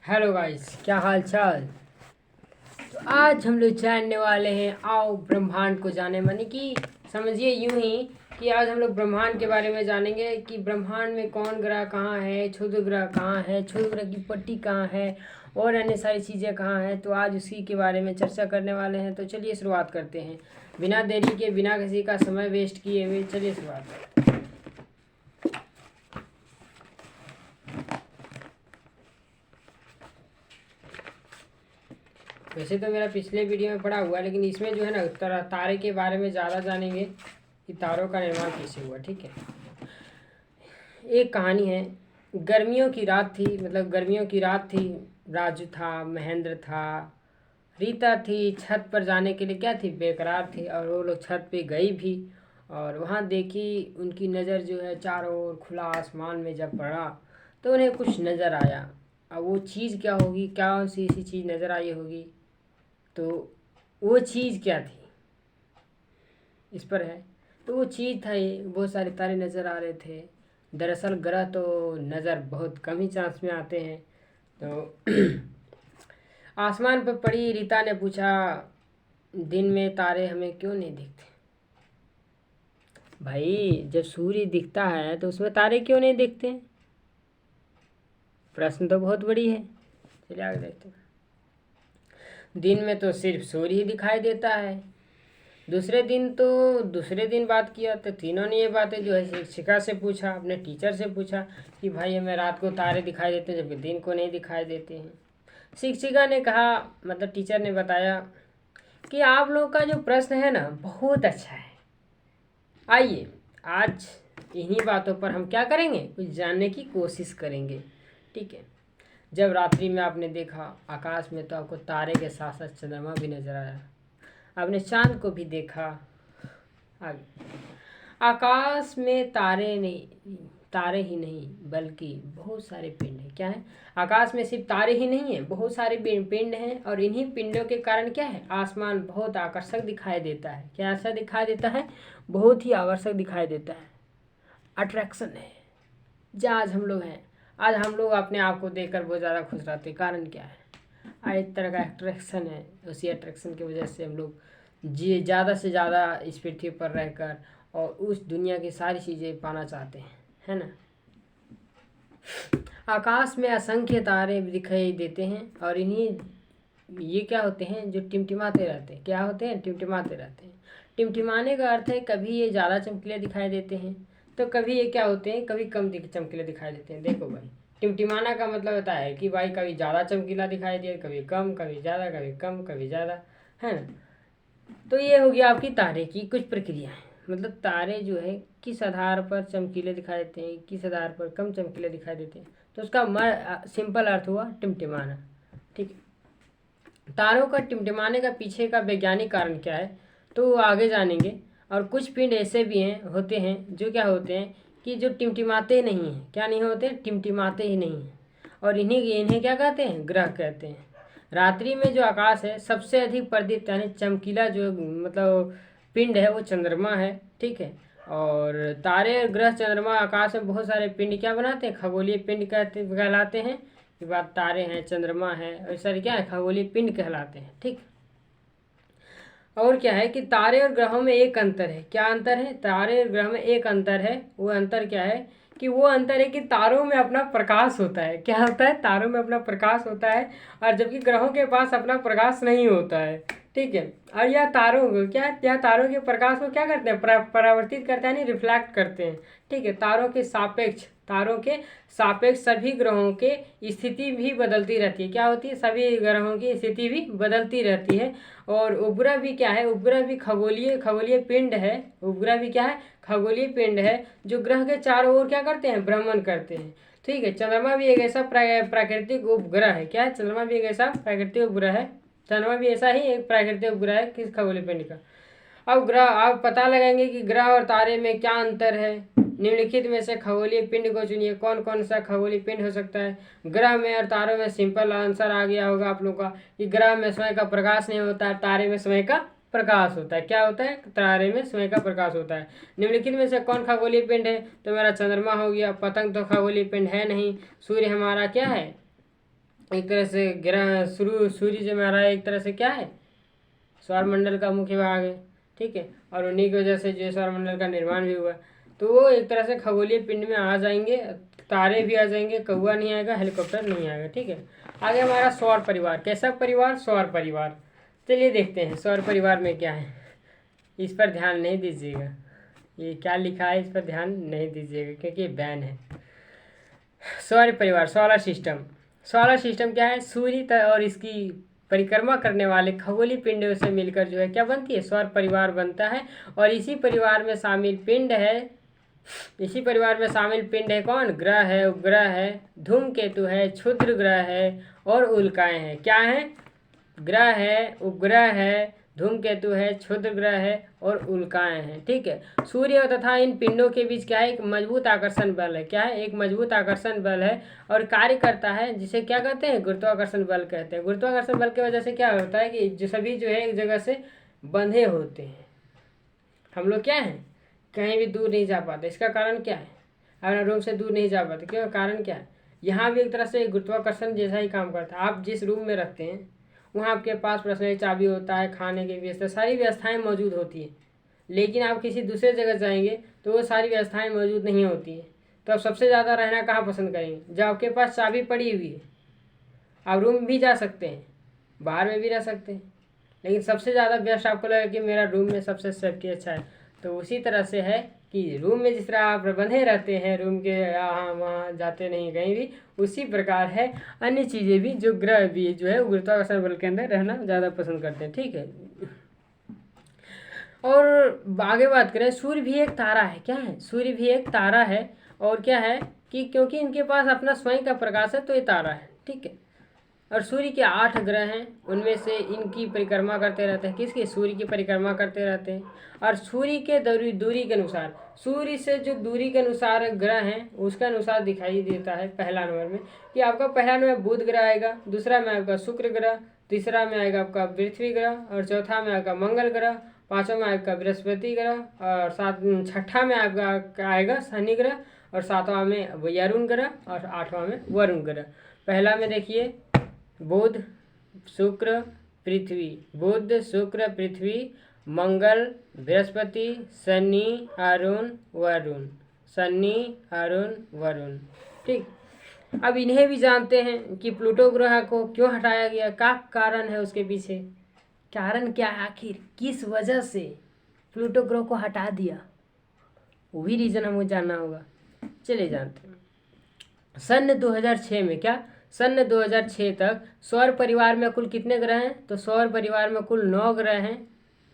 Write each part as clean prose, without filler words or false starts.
Hello guys, क्या हाल चाल। तो आज हम लोग जानने वाले हैं, आओ ब्रह्मांड को जाने, माने कि समझिए यूं ही कि आज हम लोग ब्रह्मांड के बारे में जानेंगे कि ब्रह्मांड में कौन ग्रह कहाँ है, क्षुद्र ग्रह कहाँ है, क्षुद्र ग्रह की पट्टी कहाँ है और अन्य सारी चीज़ें कहाँ हैं। तो आज उसी के बारे में चर्चा करने वाले हैं। तो चलिए शुरुआत करते हैं, बिना देरी के, बिना किसी का समय वेस्ट किए हुए चलिए शुरुआत करते हैं। वैसे तो मेरा पिछले वीडियो में पड़ा हुआ है, लेकिन इसमें जो है ना तारे के बारे में ज़्यादा जानेंगे कि तारों का निर्माण कैसे हुआ। ठीक है, एक कहानी है। गर्मियों की रात थी, मतलब गर्मियों की रात थी। राजू था, महेंद्र था, रीता थी। छत पर जाने के लिए क्या थी, बेकरार थी। और वो लोग छत पे गई भी और वहाँ देखी, उनकी नज़र जो है चारों ओर खुला आसमान में जब पड़ा तो उन्हें कुछ नज़र आया। अब वो चीज़ क्या होगी, क्या सी ऐसी चीज़ नज़र आई होगी, तो वो चीज़ क्या थी इस पर है। तो वो चीज़ था, ये बहुत सारे तारे नज़र आ रहे थे। दरअसल ग्रह तो नज़र बहुत कम ही चांस में आते हैं। तो आसमान पर पड़ी रीता ने पूछा, दिन में तारे हमें क्यों नहीं दिखते? भाई जब सूर्य दिखता है तो उसमें तारे क्यों नहीं दिखते? प्रश्न तो बहुत बड़ी है। चलिए आगे देखते हैं। दिन में तो सिर्फ सूर्य ही दिखाई देता है। दूसरे दिन बात किया तो तीनों ने ये बातें जो है शिक्षिका से पूछा, अपने टीचर से पूछा कि भाई हमें रात को तारे दिखाई देते हैं जबकि दिन को नहीं दिखाई देते हैं। शिक्षिका ने कहा, मतलब टीचर ने बताया कि आप लोग का जो प्रश्न है ना बहुत अच्छा है। आइए आज इन्हीं बातों पर हम क्या करेंगे, कुछ जानने की कोशिश करेंगे। ठीक है, जब रात्रि में आपने देखा आकाश में तो आपको तारे के साथ साथ चंद्रमा भी नजर आया। आपने चांद को भी देखा। आगे आकाश में तारे ही नहीं बल्कि बहुत सारे पिंड हैं। क्या है, आकाश में सिर्फ तारे ही नहीं है, बहुत सारे पिंड हैं। और इन्हीं पिंडों के कारण क्या है, आसमान बहुत आकर्षक दिखाई देता है। क्या ऐसा दिखाई देता है, बहुत ही आकर्षक दिखाई देता है। अट्रैक्शन है। जहाँ आज हम लोग हैं, आज हम लोग अपने आप को देखकर बहुत ज़्यादा खुश रहते हैं। कारण क्या है, आज एक तरह का अट्रैक्शन है। उसी अट्रैक्शन की वजह से हम लोग जी ज़्यादा से ज़्यादा इस पृथ्वी पर रहकर और उस दुनिया की सारी चीज़ें पाना चाहते हैं, है ना। आकाश में असंख्य तारे दिखाई देते हैं और इन्हीं ये क्या होते हैं, जो टिमटिमाते रहते हैं। क्या होते हैं, टिमटिमाते रहते हैं। टिमटिमाने का अर्थ है कभी ये ज़्यादा चमकीले दिखाई देते हैं तो कभी ये क्या होते हैं, कभी कम चमकीले दिखाई देते हैं। देखो भाई, टिमटिमाना का मतलब होता है कि भाई कभी ज़्यादा चमकीला दिखाई दे, कभी कम, कभी ज़्यादा, कभी कम, कभी ज़्यादा, है ना। तो ये होगी आपकी तारे की कुछ प्रक्रियाएं। मतलब तारे जो है किस आधार पर चमकीले दिखाई देते हैं, किस आधार पर कम चमकीले दिखाई देते हैं, तो उसका सिंपल अर्थ हुआ टिमटिमाना। ठीक है, तारों का टिमटिमाने का पीछे का वैज्ञानिक कारण क्या है तो आगे जानेंगे। और कुछ पिंड ऐसे भी होते हैं जो क्या होते हैं कि जो टिमटिमाते नहीं हैं। क्या नहीं होते, टिमटिमाते ही नहीं हैं। और इन्हें क्या कहते हैं, ग्रह कहते हैं। रात्रि में जो आकाश है सबसे अधिक प्रदीप्त यानी चमकीला जो मतलब पिंड है वो चंद्रमा है। ठीक है, और तारे और ग्रह चंद्रमा आकाश में बहुत सारे पिंड क्या बनाते हैं, खगोलीय पिंड कहलाते हैं। ये बात, तारे हैं, चंद्रमा है, और सारे क्या है, खगोलीय पिंड कहलाते हैं। ठीक, और क्या है कि तारे और ग्रहों में एक अंतर है। क्या अंतर है, तारे और ग्रह में एक अंतर है। वो अंतर क्या है कि वो अंतर है कि तारों में अपना प्रकाश होता है। क्या होता है, तारों में अपना प्रकाश होता है, और जबकि ग्रहों के पास अपना प्रकाश नहीं होता है। ठीक है, और यह तारों को यह तारों के प्रकाश को क्या करते हैं, परावर्तित करते हैं, यानी रिफ्लेक्ट करते हैं। ठीक है, तारों के सापेक्ष सभी ग्रहों के स्थिति भी बदलती रहती है। क्या होती है, सभी ग्रहों की स्थिति भी बदलती रहती है। और उपग्रह भी क्या है, उपग्रह भी खगोलीय पिंड है। उपग्रह भी क्या है, खगोलीय पिंड है जो ग्रह के चारों ओर क्या करते हैं, भ्रमण करते हैं। ठीक है, चंद्रमा भी एक ऐसा प्राकृतिक उपग्रह है। क्या है, चंद्रमा भी एक ऐसा प्राकृतिक उपग्रह है। चंद्रमा भी ऐसा ही एक प्राकृतिक उपग्रह है, किस, खगोलीय पिंड का। अब ग्रह, आप पता लगाएंगे कि ग्रह और तारे में क्या अंतर है। निम्नलिखित में से खगोलीय पिंड को चुनिए। कौन कौन सा खगोलीय पिंड हो सकता है। ग्रह में और तारों में सिंपल आंसर आ गया होगा आप लोग का कि ग्रह में समय का प्रकाश नहीं होता है, तारे में समय का प्रकाश होता है। क्या होता है, तारे में समय का प्रकाश होता है। निम्नलिखित में से कौन खगोलीय पिंड है, तो मेरा चंद्रमा हो गया। पतंग तो खगोलीय पिंड है नहीं। सूर्य हमारा क्या है, एक तरह से ग्रह सूर्य जो हमारा एक तरह से क्या है, सौरमंडल का मुख्य भाग है, ठीक है, और उन्हीं की वजह से जो है सौरमंडल का निर्माण भी हुआ। तो वो एक तरह से खगोलीय पिंड में आ जाएंगे, तारे भी आ जाएंगे, कौवा नहीं आएगा, हेलीकॉप्टर नहीं आएगा, ठीक है। आगे हमारा सौर परिवार, कैसा परिवार, सौर परिवार। चलिए देखते हैं सौर परिवार में क्या है, इस पर ध्यान नहीं दीजिएगा, ये क्या लिखा है इस पर ध्यान नहीं दीजिएगा क्योंकि ये बैन है। सौर परिवार, सोलर सिस्टम। सोलर सिस्टम क्या है, सूर्य और इसकी परिक्रमा करने वाले खगोलीय पिंडों से मिलकर जो है क्या बनती है, सौर परिवार बनता है। और इसी परिवार में शामिल पिंड है, इसी परिवार में शामिल पिंड है कौन, ग्रह है, उपग्रह है, धूमकेतु है, क्षुद्र ग्रह है और उल्काएं हैं। क्या है, ग्रह है, उपग्रह है, धूमकेतु है, क्षुद्र ग्रह है और उल्काएं हैं, ठीक है। सूर्य तथा इन पिंडों के बीच क्या है, एक मजबूत आकर्षण बल है। क्या है, एक मजबूत आकर्षण बल है और कार्य करता है जिसे क्या कहते हैं, गुरुत्वाकर्षण बल कहते हैं। गुरुत्वाकर्षण बल की वजह से क्या होता है कि जो सभी जो है एक जगह से बंधे होते हैं, हम लोग क्या है कहीं भी दूर नहीं जा पाते। इसका कारण क्या है, अपने रूम से दूर नहीं जा पाते, क्यों, कारण क्या है, यहाँ भी एक तरह से गुरुत्वाकर्षण जैसा ही काम करता है। आप जिस रूम में रखते हैं वहाँ आपके पास पर्सनली चाबी होता है, खाने की व्यवस्था, सारी व्यवस्थाएं मौजूद होती है। लेकिन आप किसी दूसरे जगह जाएंगे तो वो सारी व्यवस्थाएं मौजूद नहीं होती है। तो आप सबसे ज़्यादा रहना कहाँ पसंद करेंगे, जब आपके पास चाबी पड़ी हुई है। आप रूम में भी जा सकते हैं, बाहर में भी रह सकते हैं, लेकिन सबसे ज़्यादा बेस्ट आपको लगेगा कि मेरा रूम में सबसे सेफ्टी अच्छा है। तो उसी तरह से है कि रूम में जिस तरह आप बंधे रहते हैं, रूम के यहाँ वहाँ जाते नहीं कहीं भी, उसी प्रकार है अन्य चीज़ें भी, जो ग्रह भी जो है गुरुत्वाकर्षण बल के अंदर रहना ज़्यादा पसंद करते हैं, ठीक है। और आगे बात करें, सूर्य भी एक तारा है। क्या है, सूर्य भी एक तारा है। और क्या है कि क्योंकि इनके पास अपना स्वयं का प्रकाश है तो ये तारा है, ठीक है। और सूर्य के 8 ग्रह हैं, उनमें से इनकी परिक्रमा करते रहते हैं, किसकी, सूर्य की परिक्रमा करते रहते हैं। और सूर्य के दूरी के अनुसार, सूर्य से जो दूरी के अनुसार ग्रह हैं उसके अनुसार दिखाई देता है। पहला नंबर में कि आपका पहला नंबर बुध ग्रह आएगा, दूसरा में आपका शुक्र ग्रह, तीसरा में आएगा आपका पृथ्वी ग्रह, और चौथा में आपका मंगल ग्रह, पाँचवा में आपका बृहस्पति ग्रह, और छठा में आपका आएगा शनि ग्रह, और सातवां में अरुण ग्रह, और आठवां में वरुण ग्रह। पहला में देखिए बुध शुक्र पृथ्वी, बुध शुक्र पृथ्वी, मंगल बृहस्पति, शनि अरुण वरुण, शनि अरुण वरुण, ठीक। अब इन्हें भी जानते हैं कि प्लूटो ग्रह को क्यों हटाया गया, क्या कारण है उसके पीछे, कारण क्या है, आखिर किस वजह से प्लूटो ग्रह को हटा दिया, वो भी रीज़न हमको जानना होगा। चलिए जानते हैं। सन 2006 में, क्या, सन 2006 तक सौर परिवार में कुल कितने ग्रह हैं, तो सौर परिवार में कुल 9 ग्रह हैं,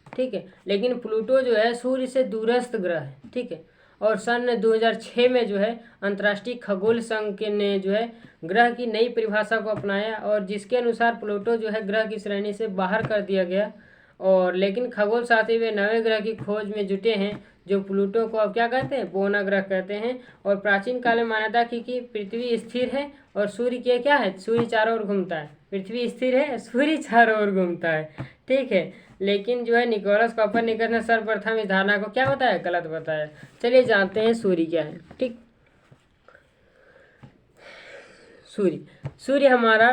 ठीक है। लेकिन प्लूटो जो है सूर्य से दूरस्थ ग्रह है, ठीक है। और सन 2006 में जो है अंतर्राष्ट्रीय खगोल संघ के ने जो है ग्रह की नई परिभाषा को अपनाया, और जिसके अनुसार प्लूटो जो है ग्रह की श्रेणी से बाहर कर दिया गया। और लेकिन खगोल साथी वे नए ग्रह की खोज में जुटे हैं, जो प्लूटो को अब क्या कहते हैं, बोना ग्रह कहते हैं। और प्राचीन काल में मान्यता की कि पृथ्वी स्थिर है और सूर्य के क्या है, सूर्य चारों ओर घूमता है, पृथ्वी स्थिर है, सूर्य चारों ओर घूमता है, ठीक है। लेकिन जो है निकोलस कोपरनिकस ने सर्वप्रथम इस धारणा को क्या बताया, गलत बताया। चलिए जानते हैं सूर्य क्या है, ठीक। सूर्य हमारा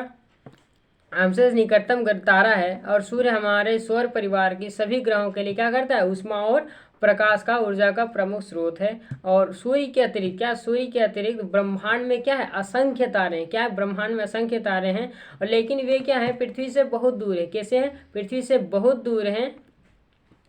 हमसे निकटतम तारा है, और सूर्य हमारे सौर परिवार की सभी ग्रहों के लिए क्या करता है, ऊष्मा और प्रकाश का, ऊर्जा का प्रमुख स्रोत है। और सूर्य के अतिरिक्त क्या, सूर्य के अतिरिक्त ब्रह्मांड में क्या है, असंख्य तारे हैं। क्या है, ब्रह्मांड में असंख्य तारे हैं, और लेकिन वे क्या है, पृथ्वी से बहुत दूर है। कैसे हैं, पृथ्वी से बहुत दूर हैं,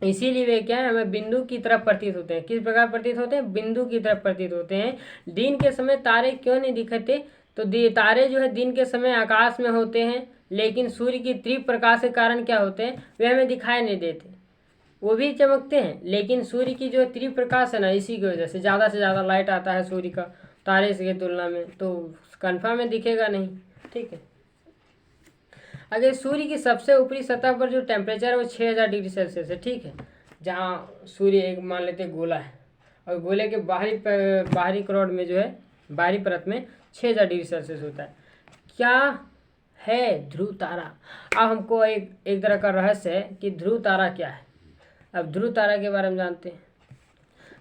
इसीलिए वे क्या है, हमें बिंदु की तरफ प्रतीत होते हैं। किस प्रकार प्रतीत होते हैं, बिंदु की तरफ प्रतीत होते हैं। दिन के समय तारे क्यों नहीं दिखते, तो तारे जो है दिन के समय आकाश में होते हैं, लेकिन सूर्य की तीव्र प्रकाश के कारण क्या होते हैं, वे हमें दिखाई नहीं देते। वो भी चमकते हैं, लेकिन सूर्य की जो तीव्र प्रकाश है ना, इसी की वजह से ज़्यादा लाइट आता है सूर्य का तारे की तुलना में, तो कन्फर्म में दिखेगा नहीं, ठीक है। अगर सूर्य की सबसे ऊपरी सतह पर जो टेम्परेचर है वो 6000 डिग्री सेल्सियस है, ठीक है। जहाँ सूर्य एक मान लेते हैं गोला है, और गोले के बाहरी करोड़ में जो है, बाहरी परत में 6000 डिग्री सेल्सियस होता है। क्या है ध्रुव तारा। अब हमको एक तरह का रहस्य है कि ध्रुव तारा क्या है। अब ध्रुव तारा के बारे में जानते हैं।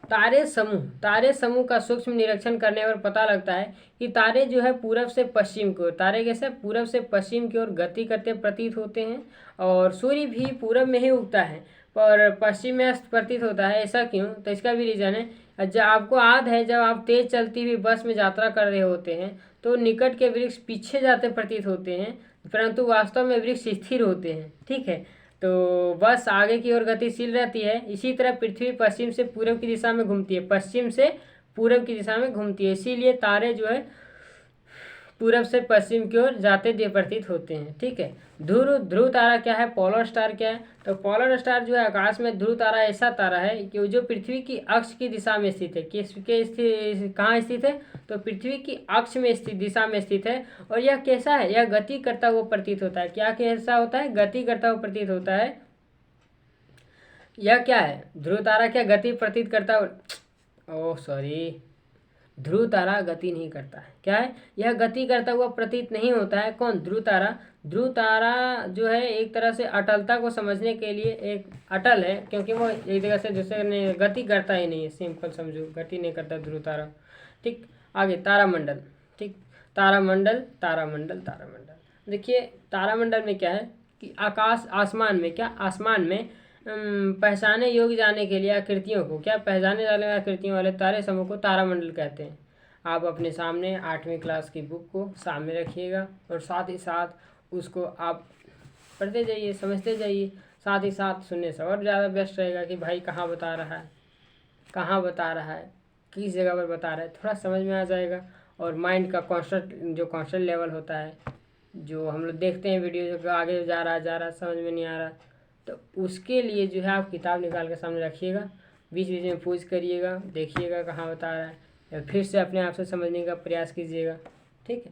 तारे समूह का सूक्ष्म निरीक्षण करने पर पता लगता है कि तारे जो है पूरब से पश्चिम की ओर, तारे कैसे पूरब से पश्चिम की ओर गति करते प्रतीत होते हैं। और सूर्य भी पूरब में ही उगता है पर पश्चिम में अस्त प्रतीत होता है। ऐसा क्यों? तो इसका भी रीज़न है। जब आपको याद है, जब आप तेज चलती हुई बस में यात्रा कर रहे होते हैं तो निकट के वृक्ष पीछे जाते प्रतीत होते हैं, परंतु वास्तव में वृक्ष स्थिर होते हैं। ठीक है, तो बस आगे की ओर गतिशील रहती है। इसी तरह पृथ्वी पश्चिम से पूरब की दिशा में घूमती है, पश्चिम से पूरब की दिशा में घूमती है, इसीलिए तारे जो है पूरब से पश्चिम की ओर जाते प्रतीत होते हैं। ठीक है, ध्रुव तारा क्या है, पोलर स्टार क्या है? तो पोलर स्टार जो है आकाश में, ध्रुव तारा ऐसा तारा है कि जो पृथ्वी की अक्ष की दिशा में स्थित है। कहाँ स्थित है? तो पृथ्वी की अक्ष में स्थित, दिशा में स्थित है। और यह कैसा है? यह गति करता हुआ प्रतीत होता है। क्या कैसा होता है? गति करता हुआ प्रतीत होता है। यह क्या है? ध्रुव तारा क्या गति प्रतीत करता ध्रुव तारा गति नहीं करता है। क्या है? यह गति करता हुआ प्रतीत नहीं होता है। कौन? ध्रुव तारा। ध्रुव तारा जो है एक तरह से अटलता को समझने के लिए एक अटल है, क्योंकि वो एक जगह से दूसरे गति करता ही नहीं है। सिंपल समझो, गति नहीं करता ध्रुव तारा। ठीक, आगे तारामंडल। ठीक, तारामंडल तारामंडल तारामंडल। देखिए तारामंडल में क्या है कि आसमान में पहचाने योग्य जाने के लिए आकृतियों को, क्या पहचाने जाने वाली आकृतियों वाले तारे समूह को तारामंडल कहते हैं। आप अपने सामने 8वीं क्लास की बुक को सामने रखिएगा और साथ ही साथ उसको आप पढ़ते जाइए, समझते जाइए, साथ ही साथ सुनने से और ज़्यादा बेस्ट रहेगा कि भाई कहाँ बता रहा है, किस जगह पर बता रहा है, थोड़ा समझ में आ जाएगा। और माइंड का कॉन्स्टेंट लेवल होता है, जो हम लोग देखते हैं वीडियो, जो आगे जा रहा समझ में नहीं आ रहा, तो उसके लिए जो है आप किताब निकाल के सामने रखिएगा, बीच बीच में पूछ करिएगा, देखिएगा कहाँ बता रहा है, या फिर से अपने आप से समझने का प्रयास कीजिएगा। ठीक है,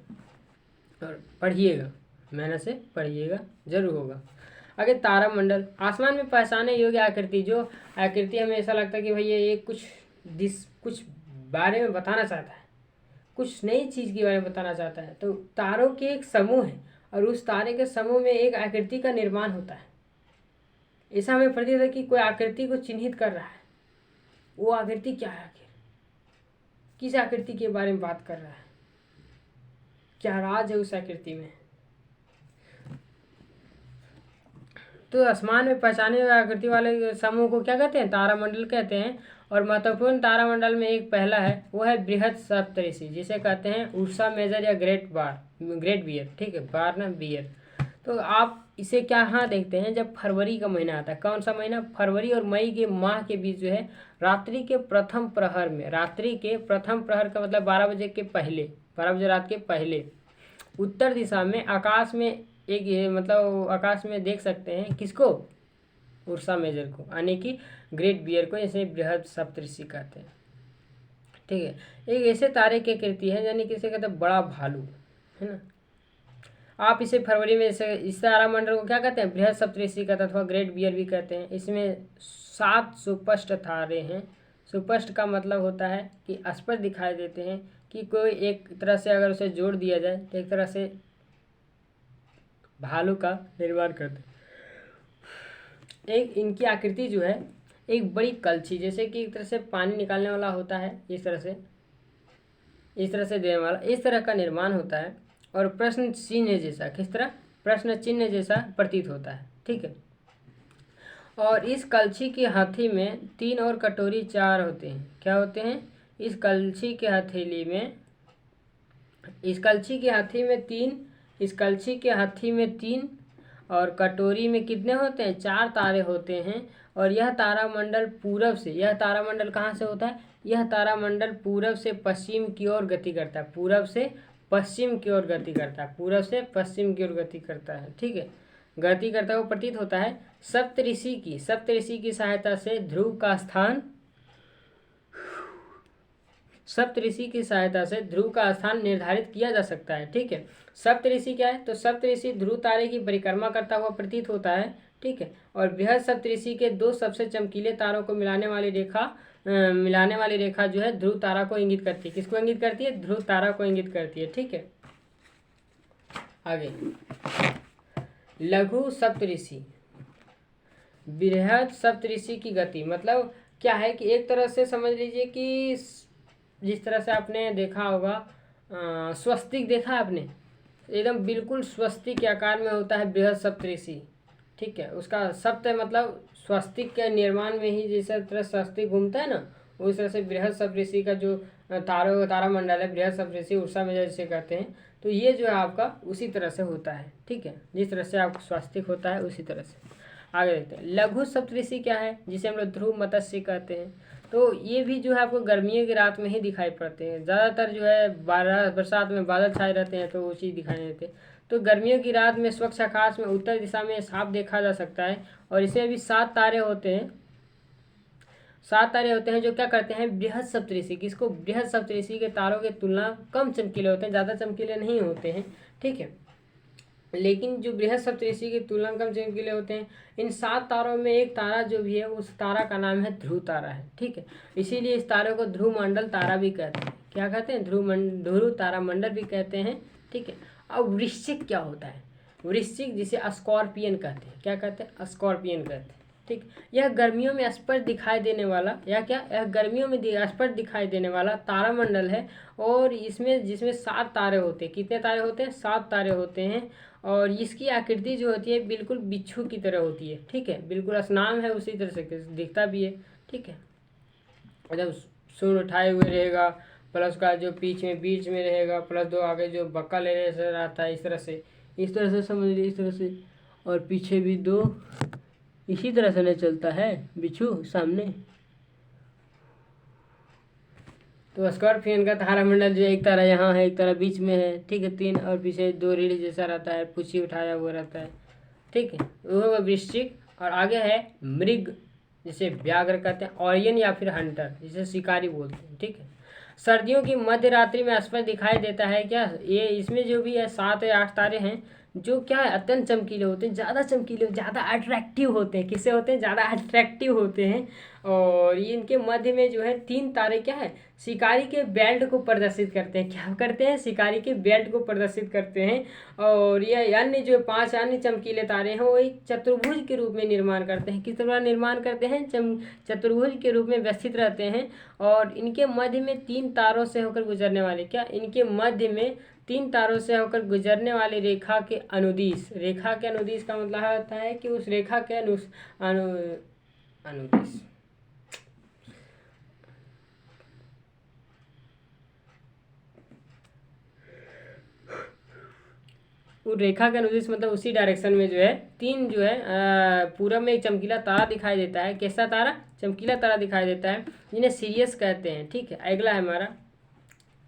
और पढ़िएगा, मेहनत से पढ़िएगा, जरूर होगा। अगर तारामंडल, आसमान में पहचाने योग्य आकृति, जो आकृति हमें ऐसा लगता है कि भैया ये कुछ बारे में बताना चाहता है, कुछ नई चीज़ के बारे में बताना चाहता है। तो तारों के एक समूह है और उस तारे के समूह में एक आकृति का निर्माण होता है। ऐसा हमें प्रतीत है कि कोई आकृति को चिन्हित कर रहा है। वो आकृति क्या है? आखिर किस आकृति के बारे में बात कर रहा है? क्या राज है उस आकृति में? तो आसमान में पहचाने हुए आकृति वाले समूह को क्या कहते हैं? तारामंडल कहते हैं। और महत्वपूर्ण तारामंडल में एक पहला है, वो है बृहद सप्तऋषि, जिसे कहते हैं उर्सा मेजर या ग्रेट बियर। ठीक है, बार ना बियर। तो आप इसे कहाँ देखते हैं? जब फरवरी का महीना आता है। कौन सा महीना? फरवरी और मई के माह के बीच जो है रात्रि के प्रथम प्रहर में, रात्रि के प्रथम प्रहर का मतलब 12 बजे के पहले, 12 बजे रात के पहले उत्तर दिशा में आकाश में आकाश में देख सकते हैं। किसको? उर्सा मेजर को, यानी कि ग्रेट बियर को, जैसे बृहद सप्तऋषि कहते हैं। ठीक है, एक ऐसे तारे की आकृति है, यानी कि इसे कहते हैं बड़ा भालू, है ना। आप इसे फरवरी में इस तारामंडल को क्या कहते हैं? बृहद सप्तऋषि कहते हैं, अथवा ग्रेट बियर भी कहते हैं। इसमें 7 सुस्पष्ट तारे हैं। सुस्पष्ट का मतलब होता है कि स्पष्ट दिखाई देते हैं, कि कोई एक तरह से अगर उसे जोड़ दिया जाए तो एक तरह से भालू का निर्माण करते हैं। एक इनकी आकृति जो है एक बड़ी कलछी, जैसे कि एक तरह से पानी निकालने वाला होता है, इस तरह से देने वाला, इस तरह का निर्माण होता है। और प्रश्न चिन्ह जैसा, किस तरह? प्रश्न चिन्ह जैसा प्रतीत होता है। ठीक है, और इस कलछी के हाथी में 3 और कटोरी 4 होते हैं। क्या होते हैं? इस कलछी के हाथी में 3 और कटोरी में कितने होते हैं? 4 तारे होते हैं। और यह तारामंडल पूरब से, यह तारामंडल कहाँ से होता है? यह तारामंडल पूरब से पश्चिम की ओर गति करता है, पूरब से पश्चिम की ओर गति करता है। ठीक है, गति करता हुआ प्रतीत होता है। सप्तऋषि की सहायता से ध्रुव का स्थान निर्धारित किया जा सकता है। ठीक है, सप्तऋषि क्या है? तो सप्तऋषि ध्रुव तारे की परिक्रमा करता हुआ प्रतीत होता है। ठीक है, और बृहद सप्तऋषि के 2 सबसे चमकीले तारों को मिलाने वाली रेखा जो है ध्रुव तारा को इंगित करती है। किसको इंगित करती है? ध्रुव तारा को इंगित करती है। ठीक है, आगे लघु सप्तऋषि, बृहद सप्तऋषि की गति, मतलब क्या है कि एक तरह से समझ लीजिए कि जिस तरह से आपने देखा होगा स्वस्तिक देखा आपने, एकदम बिल्कुल स्वस्तिक के आकार में होता है बृहद सप्तऋषि। ठीक है, उसका सप्त मतलब स्वस्तिक के निर्माण में ही जैसे तरह स्वस्तिक घूमता है ना, उस तरह से बृहद सप्तऋषि का जो तारामंडल है बृहद सप्तऋषि उषा में जैसे कहते हैं, तो ये जो है आपका उसी तरह से होता है। ठीक है, जिस तरह से आपका स्वस्तिक होता है उसी तरह से। आगे देखते हैं लघु सप्तऋषि क्या है, जिसे हम लोग ध्रुव मत्स्य कहते हैं। तो ये भी जो है आपको गर्मियों की रात में ही दिखाई पड़ते हैं। ज़्यादातर जो है बरसात में बादल छाए रहते हैं तो वो चीज़ दिखाई देते हैं। तो गर्मियों की रात में स्वच्छ आकाश में उत्तर दिशा में साफ देखा जा सकता है। और इसमें भी 7 तारे होते हैं, 7 तारे होते हैं जो क्या करते हैं बृहद सप्तऋषि, किसको बृहद सप्तऋषि के तारों की तुलना कम चमकीले होते हैं, ज़्यादा चमकीले नहीं होते हैं। ठीक है, लेकिन जो बृहद सप्तऋषि की तुलना कम चमकीले होते हैं। इन 7 तारों में एक तारा जो भी है उस तारा का नाम है ध्रुव तारा है। ठीक है, इसीलिए इस तारे को ध्रुव मंडल तारा भी कहते हैं। क्या कहते हैं, ध्रुव तारा मंडल भी कहते हैं। ठीक है, अब वृश्चिक क्या होता है, वृश्चिक जिसे स्कॉर्पियन कहते हैं। क्या कहते हैं, स्कॉर्पियन कहते हैं। ठीक, यह गर्मियों में स्पष्ट दिखाई देने वाला, या क्या, यह गर्मियों में स्पष्ट दिखाई देने वाला तारामंडल है। और इसमें जिसमें 7 तारे होते हैं, कितने तारे होते हैं, 7 तारे होते हैं। और इसकी आकृति जो होती है बिल्कुल बिच्छू की तरह होती है। ठीक है, बिल्कुल स्नान है उसी तरह से दिखता भी है। ठीक है, और जब सूर्य उठाए हुए रहेगा, प्लस का जो बीच में रहेगा, प्लस 2 आगे जो बक्का ले रहता है, इस तरह से समझ लीजिए, इस तरह से। और पीछे भी 2 इसी तरह से नहीं चलता है बिच्छू सामने। तो स्कॉर्पियन का तारामंडल जो एक तारा यहाँ है, एक तारा बीच में है। ठीक है, 3 और पीछे 2 रीढ़ जैसा रहता है, पूछी उठाया हुआ रहता है। ठीक है, वो वृश्चिक। और आगे है मृग, जिसे व्याघ्र कहते हैं, ऑरियन या फिर हंटर, जिसे शिकारी बोलते हैं। ठीक है, सर्दियों की मध्य रात्रि में स्पष्ट दिखाई देता है। क्या ये, इसमें जो भी है 7 या 8 तारे हैं जो क्या है अत्यंत चमकीले होते हैं, ज़्यादा चमकीले, ज़्यादा अट्रैक्टिव होते हैं। किससे होते हैं, ज़्यादा अट्रैक्टिव होते हैं। और ये इनके मध्य में जो है 3 तारे क्या है, शिकारी के बेल्ट को प्रदर्शित करते हैं। क्या करते हैं, शिकारी के बेल्ट को प्रदर्शित करते हैं। और ये अन्य जो 5 अन्य चमकीले तारे हैं वो एक चतुर्भुज के रूप में निर्माण करते हैं। किस तरह निर्माण करते हैं, चतुर्भुज के रूप में व्यवस्थित रहते हैं। और इनके मध्य में 3 तारों से होकर गुजरने वाले, क्या, इनके मध्य में 3 तारों से होकर गुजरने वाली रेखा के अनुदिश, रेखा के अनुदिश का मतलब होता है कि उस रेखा के अनुदिश, वो रेखा के अनुदिश मतलब उसी डायरेक्शन में जो है 3 जो है पूरब में एक चमकीला तारा दिखाई देता है। कैसा तारा, चमकीला तारा दिखाई देता है, जिन्हें सीरियस कहते हैं। ठीक है, अगला है हमारा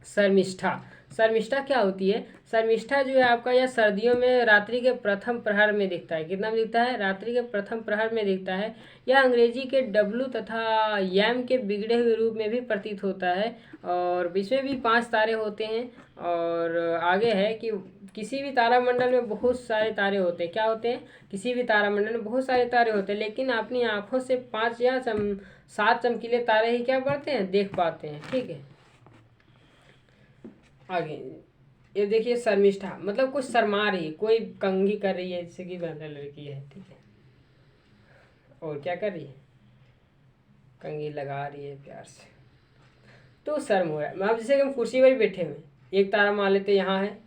शर्मिष्ठा। शर्मिष्ठा क्या होती है, शर्मिष्ठा जो है आपका यह सर्दियों में रात्रि के प्रथम प्रहर में दिखता है। कितना में दिखता है, रात्रि के प्रथम प्रहर में दिखता है। यह अंग्रेजी के डब्लू तथा यम के बिगड़े हुए रूप में भी प्रतीत होता है। और इसमें भी 5 तारे होते हैं। और आगे है कि किसी भी तारामंडल में बहुत सारे तारे होते हैं। क्या होते हैं, किसी भी तारामंडल में बहुत सारे तारे होते हैं, लेकिन अपनी आंखों से 5 या 7 चमकीले तारे ही क्या पड़ते हैं, देख पाते हैं। ठीक है, आगे ये देखिए शर्मिष्ठा मतलब कुछ शर्मा रही है, कोई कंघी कर रही है, जैसे कि लड़की है। ठीक है, और क्या कर रही है, कंघी लगा रही है प्यार से, तो शर्म हो रहा है। अब जैसे कि हम कुर्सी पर बैठे हुए, एक तारा मान लेते यहाँ है,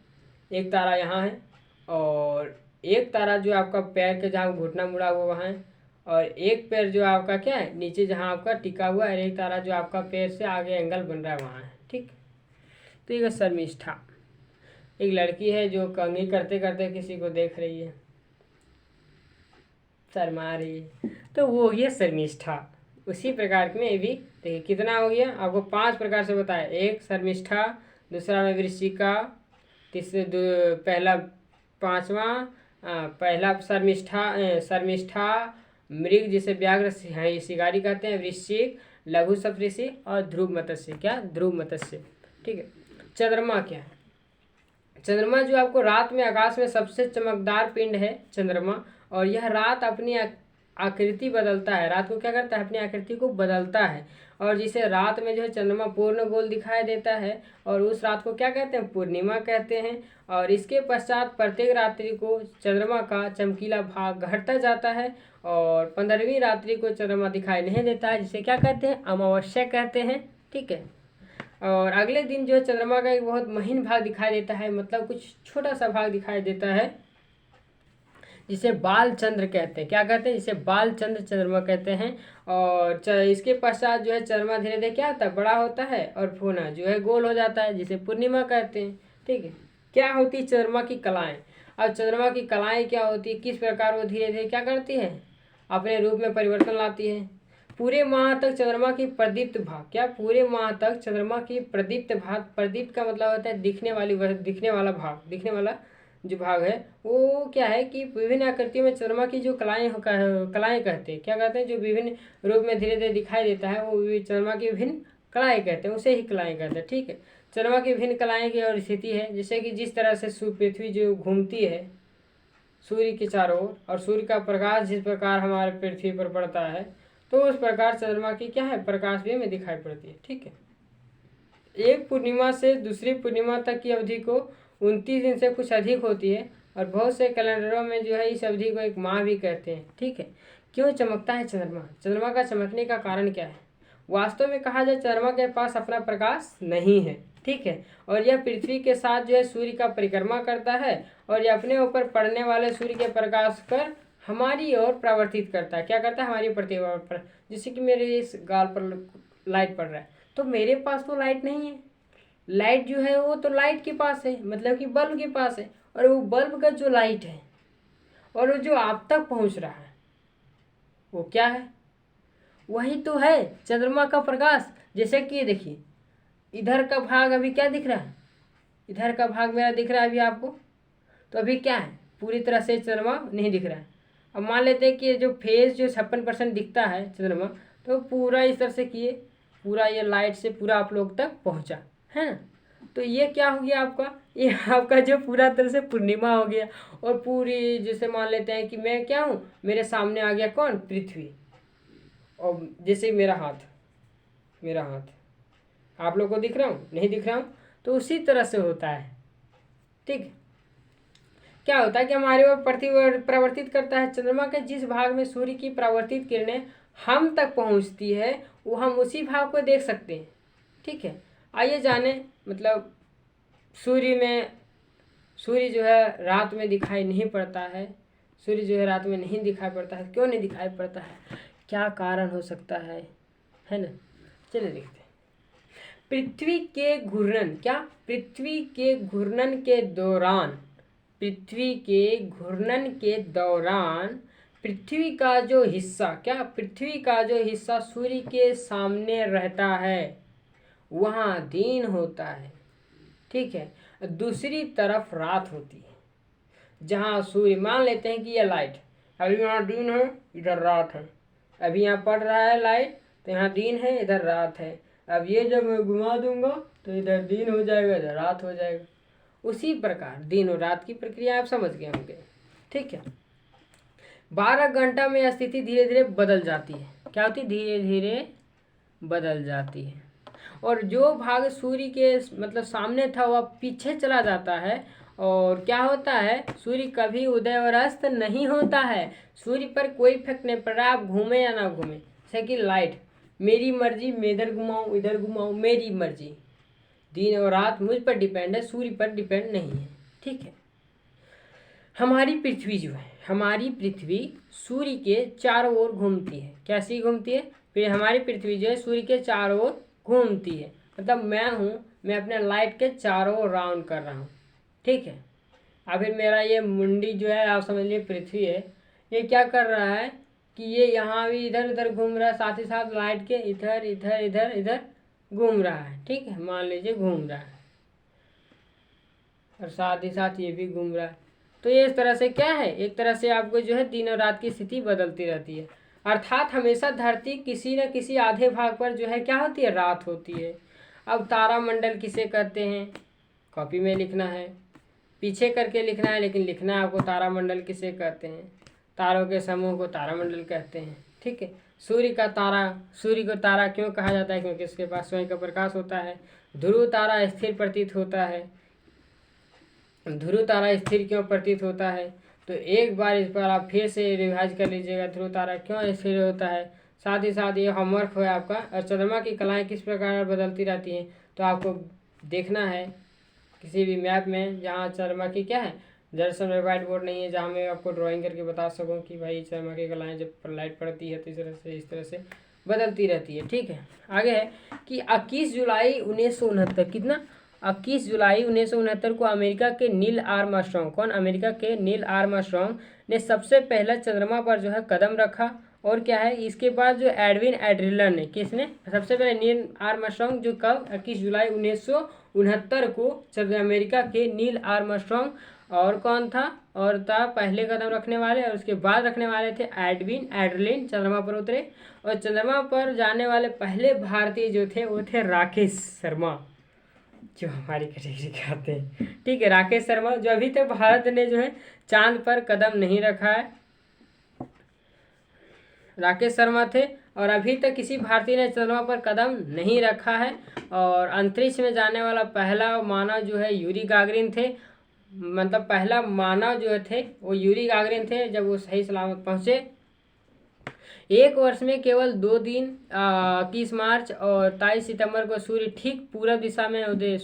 एक तारा यहाँ है, और एक तारा जो आपका पैर के जहाँ घुटना मुड़ा हुआ वहाँ है, और एक पैर जो आपका क्या है नीचे जहाँ आपका टिका हुआ है, एक तारा जो आपका पैर से आगे एंगल बन रहा है वहाँ है। ठीक, तो ये शर्मिष्ठा, एक लड़की है जो कंघी करते करते किसी को देख रही है, शर्मा रही है, तो वो हो गया शर्मिष्ठा। उसी प्रकार में ये भी देखिए कितना हो गया, आपको 5 प्रकार से बताया। एक शर्मिष्ठा, दूसरा में वृश्चिका, तीसरे पहला 5वां पहला शर्मिष्ठा, मृग जिसे व्याघ्र शिकारी कहते हैं, वृश्चिक, लघु सप्तऋषि और ध्रुव मत्स्य। क्या, ध्रुव मत्स्य। ठीक है, चंद्रमा क्या है, चंद्रमा जो आपको रात में आकाश में सबसे चमकदार पिंड है चंद्रमा। और यह रात अपनी आकृति बदलता है, रात को क्या करता है, अपनी आकृति को बदलता है। और जिसे रात में जो है चंद्रमा पूर्ण गोल दिखाई देता है और उस रात को क्या कहते हैं, पूर्णिमा कहते हैं। और इसके पश्चात प्रत्येक रात्रि को चंद्रमा का चमकीला भाग घटता जाता है और 15वीं रात्रि को चंद्रमा दिखाई नहीं देता है, जिसे क्या कहते हैं, अमावस्या कहते हैं। ठीक है। और अगले दिन जो है चंद्रमा का एक बहुत महीन भाग दिखाई देता है, मतलब कुछ छोटा सा भाग दिखाई देता है, जिसे बाल चंद्र कहते हैं। क्या कहते हैं, जिसे बाल चंद्र चंद्रमा कहते हैं। और इसके पश्चात जो है चंद्रमा धीरे धीरे क्या होता है, बड़ा होता है और पूर्णा जो है गोल हो जाता है, जिसे पूर्णिमा कहते हैं। ठीक है। क्या होती है चंद्रमा की कलाएं। अब चंद्रमा की कलाएं क्या होती है, किस प्रकार वो धीरे धीरे क्या करती है, अपने रूप में परिवर्तन लाती है। पूरे माह तक चंद्रमा की प्रदीप्त भाग, क्या पूरे माह तक चंद्रमा की प्रदीप्त भाग, प्रदीप्त का मतलब होता है दिखने वाला भाग, दिखने वाला जो भाग है वो क्या है कि विभिन्न आकृतियों में चंद्रमा की जो कलाएं कहते हैं, क्या कहते हैं, जो विभिन्न रूप में धीरे धीरे दिखाई देता है वो चंद्रमा की विभिन्न कलाएं कहते हैं, उसे ही कलाएं कहते हैं। ठीक है। चंद्रमा की विभिन्न कलाएं की और स्थिति है, जैसे कि जिस तरह से पृथ्वी जो घूमती है सूर्य के चारों ओर और सूर्य का प्रकाश जिस प्रकार हमारे पृथ्वी पर पड़ता है, तो उस प्रकार चंद्रमा की क्या है, प्रकाश भी हमें दिखाई पड़ती है। ठीक है। एक पूर्णिमा से दूसरी पूर्णिमा तक की अवधि को 29 दिन से कुछ अधिक होती है और बहुत से कैलेंडरों में जो है इस अवधि को एक माह भी कहते हैं। ठीक है। क्यों चमकता है चंद्रमा, चंद्रमा का चमकने का कारण क्या है। वास्तव में कहा जाए चंद्रमा के पास अपना प्रकाश नहीं है। ठीक है। और यह पृथ्वी के साथ जो है सूर्य का परिक्रमा करता है और यह अपने ऊपर पड़ने वाले सूर्य के प्रकाश पर हमारी ओर प्रवर्तित करता है। क्या करता है, हमारी प्रतिभा पर। जैसे कि मेरे इस गाल पर लाइट पड़ रहा है, तो मेरे पास तो लाइट नहीं है, लाइट जो है वो तो लाइट के पास है, मतलब कि बल्ब के पास है। और वो बल्ब का जो लाइट है और वो जो आप तक पहुंच रहा है वो क्या है, वही तो है चंद्रमा का प्रकाश। जैसे कि देखिए इधर का भाग अभी क्या दिख रहा है, इधर का भाग मेरा दिख रहा है अभी आपको, तो अभी क्या है, पूरी तरह से चंद्रमा नहीं दिख रहा है। अब मान लेते हैं कि जो फेज जो 56% दिखता है चंद्रमा, तो पूरा इस तरह से किए, पूरा ये लाइट से पूरा आप लोग तक पहुंचा है ना, तो ये क्या हो गया आपका, ये आपका जो पूरा तरह से पूर्णिमा हो गया। और पूरी जैसे मान लेते हैं कि मैं क्या हूँ, मेरे सामने आ गया कौन, पृथ्वी, और जैसे मेरा हाथ आप लोग को दिख रहा हूँ, नहीं दिख रहा हूँ, तो उसी तरह से होता है। ठीक। क्या होता है कि हमारे ओर प्रवर्तित करता है। चंद्रमा के जिस भाग में सूर्य की परावर्तित किरणें हम तक पहुंचती है वो हम उसी भाग को देख सकते हैं। ठीक है। आइए जाने, मतलब सूर्य जो है रात में दिखाई नहीं पड़ता है, सूर्य जो है रात में नहीं दिखाई पड़ता है, क्यों नहीं दिखाई पड़ता है, क्या कारण हो सकता है ना। चलिए देखते हैं। पृथ्वी के घूर्णन, क्या पृथ्वी के घूर्णन के दौरान पृथ्वी का जो हिस्सा, क्या पृथ्वी का जो हिस्सा सूर्य के सामने रहता है वहाँ दिन होता है। ठीक है। दूसरी तरफ रात होती है, जहाँ सूर्य, मान लेते हैं कि यह लाइट, अभी यहाँ दिन है इधर रात है, अभी यहाँ पड़ रहा है लाइट तो यहाँ दिन है इधर रात है। अब ये जब मैं घुमा दूंगा तो इधर दिन हो जाएगा इधर रात हो जाएगा। उसी प्रकार दिन और रात की प्रक्रिया आप समझ गए होंगे। ठीक है। 12 घंटा में यह स्थिति धीरे धीरे बदल जाती है। क्या होती है, धीरे धीरे बदल जाती है और जो भाग सूर्य के मतलब सामने था वह पीछे चला जाता है। और क्या होता है, सूर्य कभी उदय और अस्त नहीं होता है, सूर्य पर कोई इफेक्ट नहीं पड़ रहा, आप घूमे या ना घूमे। जैसे कि लाइट, मेरी मर्जी, मैं इधर घुमाऊँ इधर घुमाऊँ, मेरी मर्जी। दिन और रात मुझ पर डिपेंड है, सूर्य पर डिपेंड नहीं है। ठीक है। हमारी पृथ्वी जो है, हमारी पृथ्वी सूर्य के चारों ओर घूमती है। कैसी घूमती है, फिर हमारी पृथ्वी जो है सूर्य के चारों ओर घूमती है, मतलब मैं अपने लाइट के चारों ओर राउंड कर रहा हूँ। ठीक है। अब फिर मेरा ये मुंडी जो है आप समझ लीजिए पृथ्वी है, ये क्या कर रहा है कि ये यहाँ भी इधर उधर घूम रहा है, साथ ही साथ लाइट के इधर इधर इधर इधर घूम रहा है। ठीक है, मान लीजिए घूम रहा है और साथ ही साथ ये भी घूम रहा है। तो ये इस तरह से क्या है, एक तरह से आपको जो है दिन और रात की स्थिति बदलती रहती है, अर्थात हमेशा धरती किसी न किसी आधे भाग पर जो है क्या होती है, रात होती है। अब तारामंडल किसे कहते हैं, कॉपी में लिखना है, पीछे करके लिखना है, लेकिन लिखना है आपको तारामंडल किसे कहते हैं। तारों के समूह को तारामंडल कहते हैं। ठीक है। सूर्य को तारा क्यों कहा जाता है? क्योंकि इसके पास स्वयं का प्रकाश होता है। ध्रुव तारा स्थिर प्रतीत होता है। ध्रुव तारा स्थिर क्यों प्रतीत होता है? तो एक बार इस पर आप फिर से रिवाइज कर लीजिएगा, ध्रुव तारा क्यों स्थिर होता है। साथ ही साथ ये होमवर्क है आपका। और चंद्रमा की कलाएं किस प्रकार बदलती रहती हैं, तो आपको देखना है किसी भी मैप में जहाँ चंद्रमा की क्या है, दरअसल में व्हाइट बोर्ड नहीं है जहाँ मैं आपको ड्राइंग करके बता सकूँ कि भाई चंद्रमा की कलाएं जब लाइट पड़ती है तो इस तरह से बदलती रहती है। ठीक है। आगे है कि 21 जुलाई 1969 कितना 21 जुलाई 1969 को अमेरिका के नील आर्मस्ट्रॉन्ग, कौन? अमेरिका के नील आर्मस्ट्रॉन्ग ने सबसे पहला चंद्रमा पर जो है कदम रखा। और क्या है, इसके बाद जो एडविन एड्रिलन ने, किसने? सबसे पहले नील आर्मस्ट्रॉन्ग, जो कब? 21 जुलाई 1969 को अमेरिका के नील आर्मस्ट्रॉन्ग, और कौन था? और था पहले कदम रखने वाले, और उसके बाद रखने वाले थे एडविन एड्रिलन, चंद्रमा पर उतरे। और चंद्रमा पर जाने वाले पहले भारतीय जो थे वो थे राकेश शर्मा, जो हमारी कैटेगरी के आते हैं। ठीक है, राकेश शर्मा, जो अभी तक भारत ने जो है चांद पर कदम नहीं रखा है। राकेश शर्मा थे, और अभी तक किसी भारतीय ने चंद्रमा पर कदम नहीं रखा है। और अंतरिक्ष में जाने वाला पहला मानव जो है यूरी गागरिन थे, मतलब पहला मानव जो थे वो यूरी गागरिन थे, जब वो सही सलामत पहुँचे। एक वर्ष में केवल 2 दिन 21 मार्च और 23 सितंबर को सूर्य ठीक पूरब दिशा में उदय,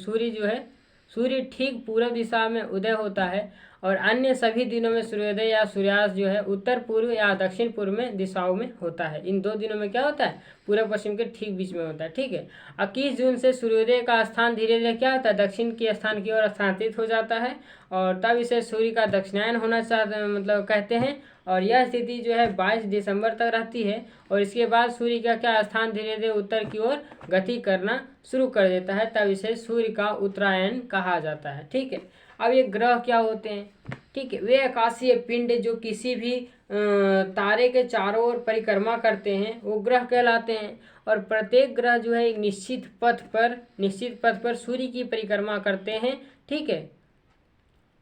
सूर्य ठीक पूरब दिशा में उदय होता है। और अन्य सभी दिनों में सूर्योदय या सूर्यास्त जो है उत्तर पूर्व या दक्षिण पूर्व में दिशाओं में होता है। इन 2 दिनों में क्या होता है? पूर्व पश्चिम के ठीक बीच में होता है। ठीक है। 21 जून से सूर्योदय का स्थान धीरे धीरे क्या होता है? दक्षिण के स्थान की ओर स्थानांतरित हो जाता है, और तब इसे सूर्य का दक्षिणायन होना मतलब कहते हैं। और यह स्थिति जो है 22 दिसंबर तक रहती है, और इसके बाद सूर्य का क्या स्थान धीरे धीरे उत्तर की ओर गति करना शुरू कर देता है, तब इसे सूर्य का उत्तरायण कहा जाता है। ठीक है। अब ये ग्रह क्या होते हैं? ठीक है, वे आकाशीय पिंड जो किसी भी तारे के चारों ओर परिक्रमा करते हैं वो ग्रह कहलाते हैं। और प्रत्येक ग्रह जो है एक निश्चित पथ पर सूर्य की परिक्रमा करते हैं। ठीक है।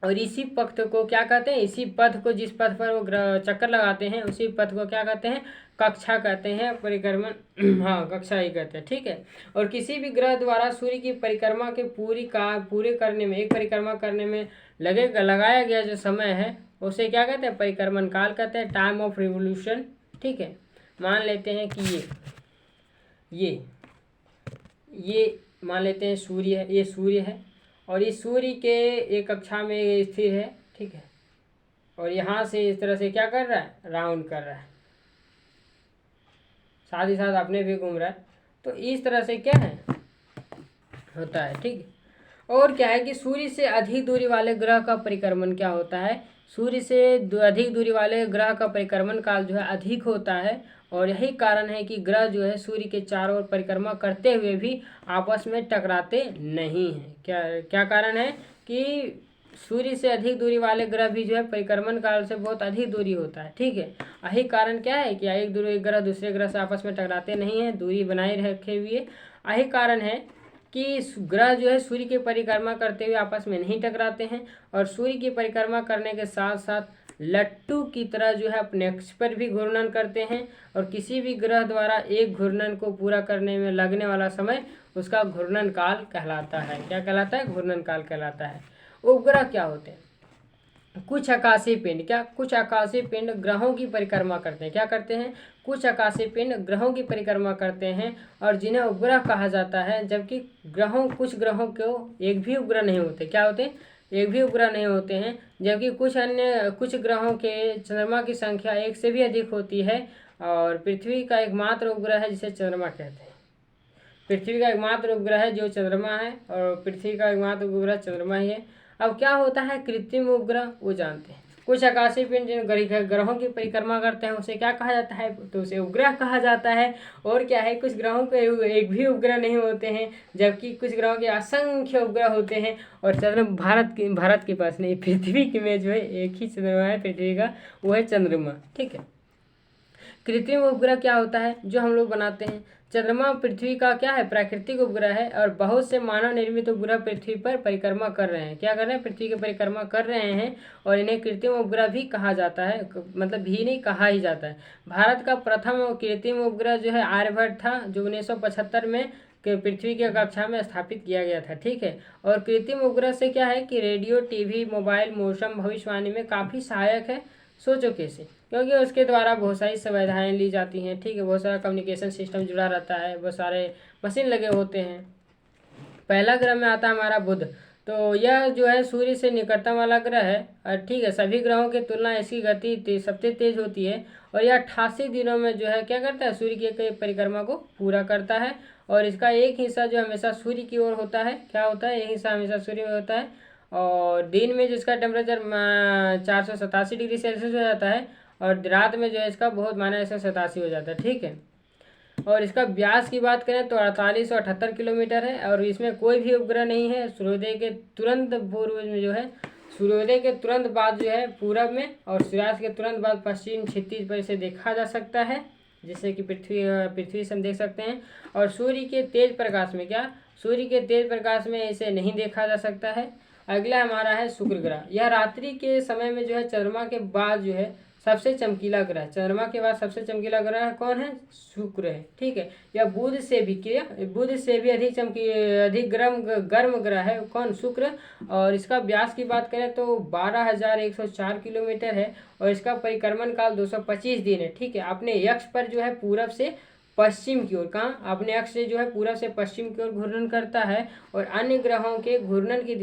और इसी पथ को क्या कहते हैं? इसी पथ को, जिस पथ पर वो ग्रह चक्कर लगाते हैं, उसी पथ को क्या कहते हैं? कक्षा कहते हैं, परिक्रमण हाँ, कक्षा ही कहते हैं। ठीक है। और किसी भी ग्रह द्वारा सूर्य की परिक्रमा के पूरे करने में, एक परिक्रमा करने में लगाया गया जो समय है उसे क्या कहते हैं? परिक्रमण काल कहते हैं, टाइम ऑफ रिवोल्यूशन। ठीक है। मान लेते हैं कि ये मान लेते हैं सूर्य है, ये सूर्य है, और इस सूर्य के एक कक्षा में स्थिर है। ठीक है। और यहाँ से इस तरह से क्या कर रहा है? राउंड कर रहा है, साथ ही साथ अपने भी घूम रहा है। तो इस तरह से क्या है होता है। ठीक है। और क्या है कि सूर्य से अधिक दूरी वाले ग्रह का परिक्रमण क्या होता है? सूर्य से अधिक दूरी वाले ग्रह का परिक्रमण काल जो है अधिक होता है। और यही कारण है कि ग्रह जो है सूर्य के चारों ओर परिक्रमा करते हुए भी आपस में टकराते नहीं हैं। क्या कारण है कि सूर्य से अधिक दूरी वाले ग्रह भी जो है परिक्रमण काल से बहुत अधिक दूरी होता है। ठीक है। यही कारण क्या है कि एक ग्रह दूसरे ग्रह से आपस में टकराते नहीं हैं, दूरी बनाए रखे हुए। यही कारण है कि ग्रह जो है सूर्य की परिक्रमा करते हुए आपस में नहीं टकराते हैं, और सूर्य की परिक्रमा करने के साथ साथ लट्टू की तरह जो है अपने अक्ष पर भी घूर्णन करते हैं। और किसी भी ग्रह द्वारा एक घूर्णन को पूरा करने में लगने वाला समय उसका घूर्णन काल कहलाता है। क्या कहलाता है? घूर्णन काल कहलाता है। उपग्रह क्या होते हैं? कुछ आकाशीय पिंड ग्रहों की परिक्रमा करते हैं। क्या करते हैं? कुछ आकाशीय पिंड ग्रहों की परिक्रमा करते हैं, और जिन्हें उपग्रह कहा जाता है। जबकि कुछ ग्रहों को एक भी उपग्रह नहीं होते। क्या होते हैं? एक भी उपग्रह नहीं होते हैं। जबकि कुछ ग्रहों के चंद्रमा की संख्या 1 से भी अधिक होती है, और पृथ्वी का एकमात्र उपग्रह है जिसे चंद्रमा कहते हैं। पृथ्वी का एकमात्र उपग्रह है जो चंद्रमा है, और पृथ्वी का एकमात्र उपग्रह चंद्रमा ही है। अब क्या होता है कृत्रिम उपग्रह, वो जानते हैं। कुछ आकाशीय पिंड जिन ग्रहों की परिक्रमा करते हैं उसे क्या कहा जाता है? तो उसे उपग्रह कहा जाता है। और क्या है, कुछ ग्रहों के एक भी उपग्रह नहीं होते हैं, जबकि कुछ ग्रहों के असंख्य उपग्रह होते हैं। और भारत के पास नहीं, पृथ्वी की में जो है एक ही चंद्रमा है पृथ्वी का, वो है चंद्रमा। ठीक है। कृत्रिम उपग्रह क्या होता है? जो हम लोग बनाते हैं। चंद्रमा पृथ्वी का क्या है? प्राकृतिक उपग्रह है और बहुत से मानव निर्मित उपग्रह पृथ्वी पर परिक्रमा कर रहे हैं। क्या कर रहे हैं? पृथ्वी की परिक्रमा कर रहे हैं और इन्हें कृत्रिम उपग्रह भी कहा जाता है, मतलब भी नहीं, कहा ही जाता है। भारत का प्रथम कृत्रिम उपग्रह जो है आर्यभट्ट था, जो 1975 में पृथ्वी की कक्षा में स्थापित किया गया था। ठीक है। और कृत्रिम उपग्रह से क्या है कि रेडियो, टीवी, मोबाइल, मौसम भविष्यवाणी में काफ़ी सहायक है। सोचो कैसे, क्योंकि उसके द्वारा बहुत सारी सुविधाएँ ली जाती हैं। ठीक है। बहुत सारा कम्युनिकेशन सिस्टम जुड़ा रहता है, बहुत सारे मशीन लगे होते हैं। पहला ग्रह में आता है हमारा बुध। तो यह जो है सूर्य से निकटतम वाला ग्रह है और ठीक है, सभी ग्रहों की तुलना इसकी गति सबसे तेज होती है और यह 88 दिनों में जो है क्या करता है? सूर्य की परिक्रमा को पूरा करता है और इसका एक हिस्सा जो हमेशा सूर्य की ओर होता है। क्या होता है? एक हिस्सा हमेशा सूर्य में होता है और दिन में जिसका टेम्परेचर 487 डिग्री सेल्सियस हो जाता है और रात में जो है इसका बहुत -187 हो जाता है। ठीक है। और इसका व्यास की बात करें तो 48 और 78 किलोमीटर है और इसमें कोई भी उपग्रह नहीं है। सूर्योदय के तुरंत पूर्व में जो है, सूर्योदय के तुरंत बाद जो है पूरब में और सूर्यास्त के तुरंत बाद पश्चिम क्षितिज पर इसे देखा जा सकता है, जिससे कि पृथ्वी से हम देख सकते हैं। और सूर्य के तेज प्रकाश में सूर्य के तेज प्रकाश में इसे नहीं देखा जा सकता है। अगला हमारा है शुक्र ग्रह। यह रात्रि के समय में जो है चंद्रमा के बाद जो है सबसे चमकीला ग्रह। चंद्रमा के बाद सबसे चमकीला ग्रह कौन है? शुक्र है। ठीक है। यह बुध से भी अधिक गर्म ग्रह है। कौन? शुक्र। और इसका व्यास की बात करें तो 12,104 किलोमीटर है और इसका परिक्रमण काल 225 दिन है। ठीक है। अपने अक्ष पर जो है पूरब से पश्चिम की ओर, अपने अक्ष से जो है पूरब से पश्चिम की ओर घूर्णन करता है और अन्य ग्रहों के घूर्णन की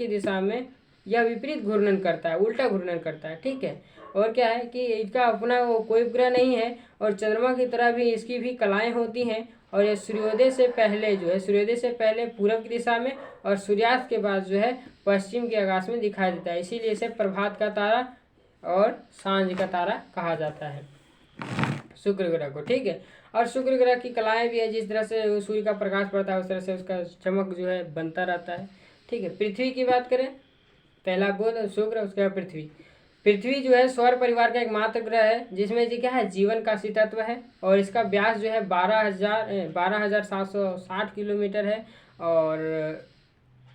दिशा में यह विपरीत घूर्णन करता है, उल्टा घूर्णन करता है। ठीक है। और क्या है कि इसका अपना वो कोई उपग्रह नहीं है और चंद्रमा की तरह भी इसकी भी कलाएं होती हैं और यह सूर्योदय से पहले पूरब की दिशा में और सूर्यास्त के बाद जो है पश्चिम के आकाश में दिखाई देता है। इसीलिए इसे प्रभात का तारा और सांझ का तारा कहा जाता है शुक्र ग्रह को। ठीक है। और शुक्र ग्रह की कलाएं भी है, जिस तरह से सूर्य का प्रकाश पड़ता है उस तरह से उसका चमक जो है बनता रहता है। ठीक है। पृथ्वी की बात करें, पहला बुध, शुक्र, उसके बाद पृथ्वी जो है सौर परिवार का एकमात्र ग्रह है जिसमें जी क्या है? जीवन का अस्तित्व है और इसका व्यास जो है 12,760 किलोमीटर है और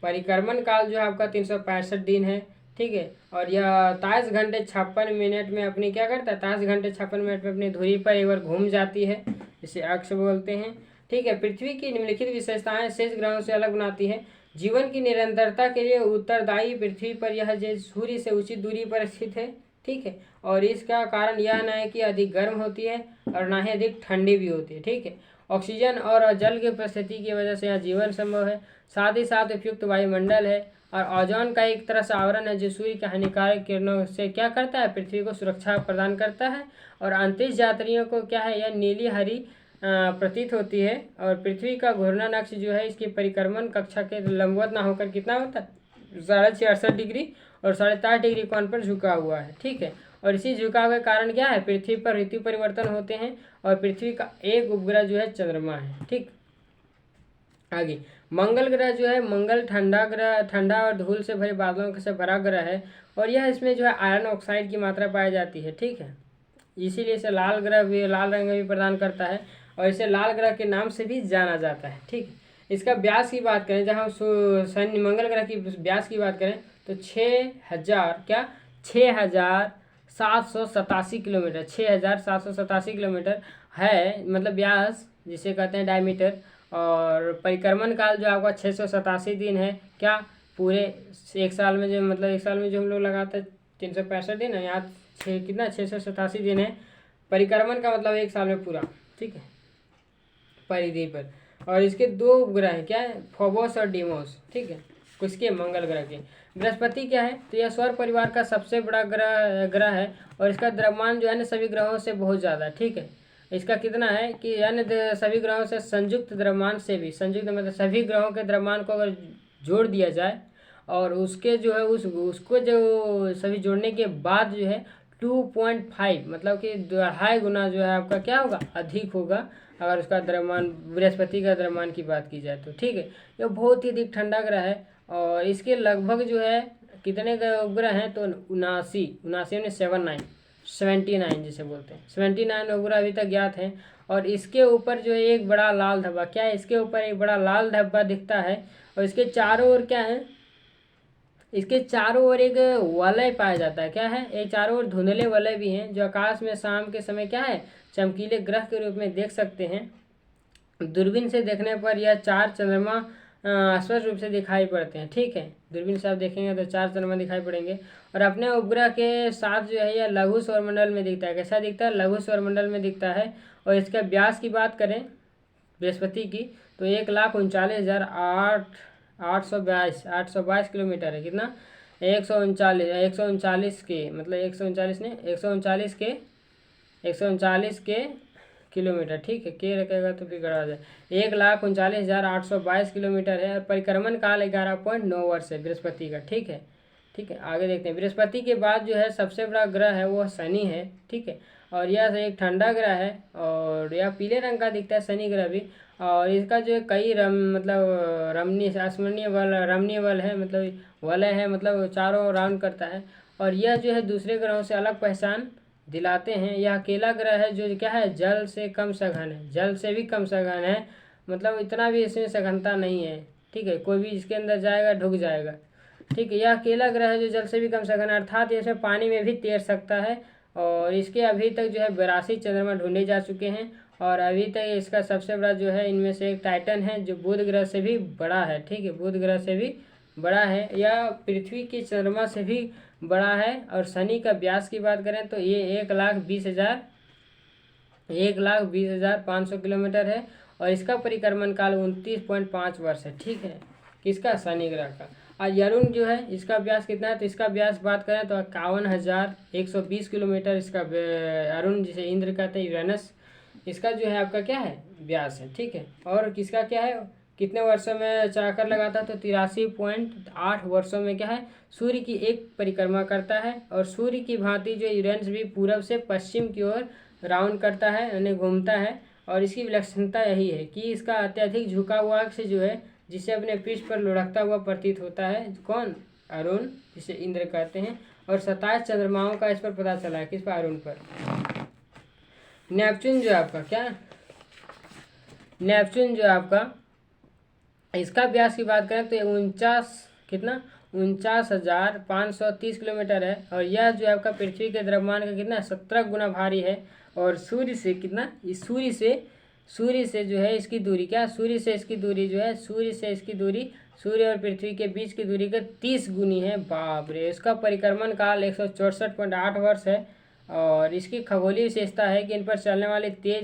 परिक्रमण काल जो है आपका 365 दिन है। ठीक है। और यह 23 घंटे 56 मिनट में अपनी क्या करता है? 23 घंटे 56 मिनट में अपनी धुरी पर एक बार घूम जाती है, इसे अक्ष बोलते हैं। ठीक है। पृथ्वी की निम्नलिखित विशेषताएं शेष ग्रहों से अलग बनाती है। जीवन की निरंतरता के लिए उत्तरदायी पृथ्वी पर यह जो सूर्य से उचित दूरी पर स्थित है। ठीक है। और इसका कारण यह न है कि अधिक गर्म होती है और ना ही अधिक ठंडी भी होती है। ठीक है। ऑक्सीजन और जल की उपस्थिति की वजह से यह जीवन संभव है। साथ ही साथ उपयुक्त वायुमंडल है और ओजोन का एक तरह से आवरण है जो सूर्य के हानिकारक किरणों से क्या करता है? पृथ्वी को सुरक्षा प्रदान करता है। और अंतरिक्ष यात्रियों को क्या है? यह नीली हरी प्रतीत होती है और पृथ्वी का घूर्णन अक्ष जो है इसकी परिक्रमण कक्षा के लंबवत ना होकर कितना होता है? 66.5 डिग्री और 3.5 डिग्री कोण पर झुका हुआ है। ठीक है। और इसी झुकाव के कारण क्या है? पृथ्वी पर ऋतु परिवर्तन होते हैं और पृथ्वी का एक उपग्रह जो है चंद्रमा है। ठीक। आगे मंगल ग्रह जो है, मंगल ठंडा और धूल से भरे बादलों से भरा ग्रह है और यह इसमें जो है आयरन ऑक्साइड की मात्रा पाई जाती है। ठीक है। इसीलिए इसे लाल रंग भी प्रदान करता है और इसे लाल ग्रह के नाम से भी जाना जाता है। ठीक है। इसका व्यास की बात करें, जहाँ शनि मंगल ग्रह की व्यास की बात करें तो 6,787 किलोमीटर 6,787 किलोमीटर है, मतलब व्यास जिसे कहते हैं डायमीटर। और परिक्रमण काल जो आपका 687 दिन है। क्या पूरे एक साल में जो हम लोग लगाते हैं 365 दिन है, यहाँ कितना 687 दिन है। परिक्रमण का मतलब एक साल में पूरा। ठीक है। परिधि पर। और इसके दो उपग्रह हैं, क्या है? फोबोस और डीमोस। ठीक है। किसके? मंगल ग्रह के। बृहस्पति क्या है? तो यह सौर परिवार का सबसे बड़ा ग्रह है और इसका द्रव्यमान जो है ना सभी ग्रहों से बहुत ज़्यादा है। ठीक है। इसका कितना है कि अन्य सभी ग्रहों से संयुक्त द्रव्यमान से भी, संयुक्त मतलब सभी ग्रहों के द्रव्यमान को अगर जोड़ दिया जाए और उसके जो है उसको जो सभी जोड़ने के बाद जो है 2.5 मतलब कि 2.5 गुना जो है आपका क्या होगा? अधिक होगा अगर उसका द्रव्यमान, बृहस्पति का द्रव्यमान की बात की जाए तो। ठीक है। यह बहुत ही अधिक ठंडा ग्रह है और इसके लगभग जो है कितने उपग्रह हैं? तो 79 79 79 79 जिसे बोलते हैं, 79 उपग्रह अभी तक ज्ञात हैं। और इसके ऊपर जो है एक बड़ा लाल धब्बा, क्या है, इसके ऊपर एक बड़ा लाल धब्बा दिखता है और इसके चारों ओर क्या है, इसके चारों ओर एक वलय पाया जाता है। क्या है, एक चारों ओर धुंधले वलय भी हैं जो आकाश में शाम के समय क्या है, चमकीले ग्रह के रूप में देख सकते हैं। दूरबीन से देखने पर यह 4 चंद्रमा स्पष्ट रूप से दिखाई पड़ते हैं। ठीक है, दूरबीन से आप देखेंगे तो 4 चंद्रमा दिखाई पड़ेंगे। और अपने उपग्रह के साथ जो है यह लघु सौरमंडल में दिखता है। कैसा दिखता है, लघु सौरमंडल में दिखता है। और इसका व्यास की बात करें बृहस्पति की तो 1,39,822 किलोमीटर है। कितना, 139 के मतलब 139 ने 139 के किलोमीटर। ठीक है, के रखेगा तो फिर गड़ा जाए। 1,39,822 किलोमीटर है। और परिक्रमण काल 11.9 वर्ष है बृहस्पति का। ठीक है, ठीक है, आगे देखते हैं। बृहस्पति के बाद जो है सबसे बड़ा ग्रह है वो शनि है। ठीक है, और यह एक ठंडा ग्रह है और यह पीले रंग का दिखता है शनि ग्रह भी। और इसका जो है कई स्मरणीय बल है, मतलब वलय है, मतलब चारों राउंड करता है। और यह जो है दूसरे ग्रहों से अलग पहचान दिलाते हैं। यह अकेला ग्रह है जो क्या है, जल से कम सघन है, जल से भी कम सघन है, मतलब इतना भी इसमें सघनता नहीं है। ठीक है, कोई भी इसके अंदर जाएगा ढुक जाएगा। ठीक है, यह अकेला ग्रह है जो जल से भी कम सघन, अर्थात इसमें पानी में भी तैर सकता है। और इसके अभी तक जो है 82 चंद्रमा ढूंढे जा चुके हैं। और अभी तक इसका सबसे बड़ा जो है इनमें से एक टाइटन है जो बुध ग्रह से भी बड़ा है। ठीक है, बुध ग्रह से भी बड़ा है, या पृथ्वी के चंद्रमा से भी बड़ा है। और शनि का व्यास की बात करें तो ये 1,20,500 किलोमीटर है। और इसका परिक्रमण काल 29.5 वर्ष है। ठीक है, किसका, शनि ग्रह का। और अरुण जो है इसका व्यास कितना है, तो इसका व्यास बात करें तो 51,120 किलोमीटर इसका अरुण, जिसे इंद्र कहते हैं, यूरेनस, इसका जो है आपका क्या है, व्यास है। ठीक है, और किसका क्या है, कितने वर्षों में चक्कर लगाता है, तो 83.8 वर्षों में क्या है, सूर्य की एक परिक्रमा करता है। और सूर्य की भांति जो यूरेनस भी पूरब से पश्चिम की ओर राउंड करता है, यानी घूमता है। और इसकी विलक्षणता यही है कि इसका अत्यधिक झुका हुआ से जो है, जिसे अपने पृष्ठ पर लुढ़कता हुआ प्रतीत होता है। कौन, अरुण, जिसे इंद्र कहते हैं। और 27 चंद्रमाओं का इस पर पता चला है, किस पर, अरुण पर। नेपच्यून जो आपका क्या, नेपच्यून जो आपका, इसका व्यास की बात करें तो 49,530 किलोमीटर है। और यह जो है आपका पृथ्वी के द्रव्यमान का कितना, 17 गुना भारी है। और सूर्य से कितना, इस सूर्य से जो है इसकी दूरी क्या, सूर्य से इसकी दूरी जो है, सूर्य और पृथ्वी के बीच की दूरी का 30 गुनी है। बाप रे, इसका परिक्रमण काल 164.8 वर्ष है। और इसकी खगोलीय विशेषता है कि इन पर चलने वाली तेज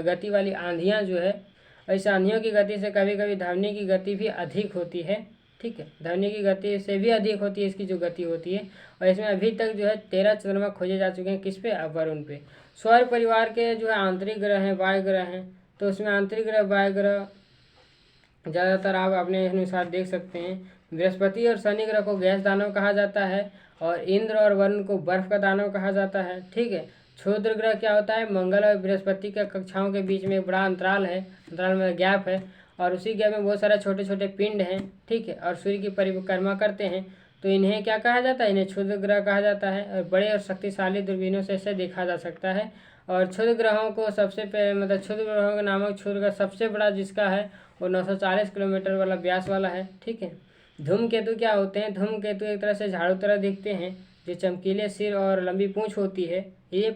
गति वाली आंधियाँ जो है, इस आंधियों की गति से कभी कभी ध्वनि की गति भी अधिक होती है। ठीक है, ध्वनि की गति से भी अधिक होती है इसकी जो गति होती है। और इसमें अभी तक जो है 13 चंद्रमा खोजे जा चुके हैं, किस पे, वरुण पे। सौर परिवार के जो है आंतरिक ग्रह हैं, वायु ग्रह हैं, तो उसमें आंतरिक ग्रह, वायु ग्रह ज़्यादातर आप अपने अनुसार देख सकते हैं। बृहस्पति और शनि ग्रह को गैस दानव कहा जाता है। और इंद्र और वरुण को बर्फ का दानव कहा जाता है। ठीक है, क्षुद्र ग्रह क्या होता है, मंगल और बृहस्पति के कक्षाओं के बीच में एक बड़ा अंतराल है, अंतराल में गैप है। और उसी गैप में बहुत सारे छोटे छोटे पिंड हैं। ठीक है, और सूर्य की परिक्रमा करते हैं, तो इन्हें क्या कहा जाता है, इन्हें क्षुद्र ग्रह कहा जाता है। और बड़े और शक्तिशाली दूरबीनों से इसे देखा जा सकता है। और क्षुद्र ग्रहों को मतलब क्षुद्र ग्रहों के नामक क्षुद्र ग्रह सबसे बड़ा जिसका है वो 940 किलोमीटर वाला व्यास वाला है। ठीक है, धूमकेतु क्या होते हैं, धूमकेतु एक तरह से झाड़ू तरह दिखते हैं, जो चमकीले सिर और लंबी पूंछ होती है। ये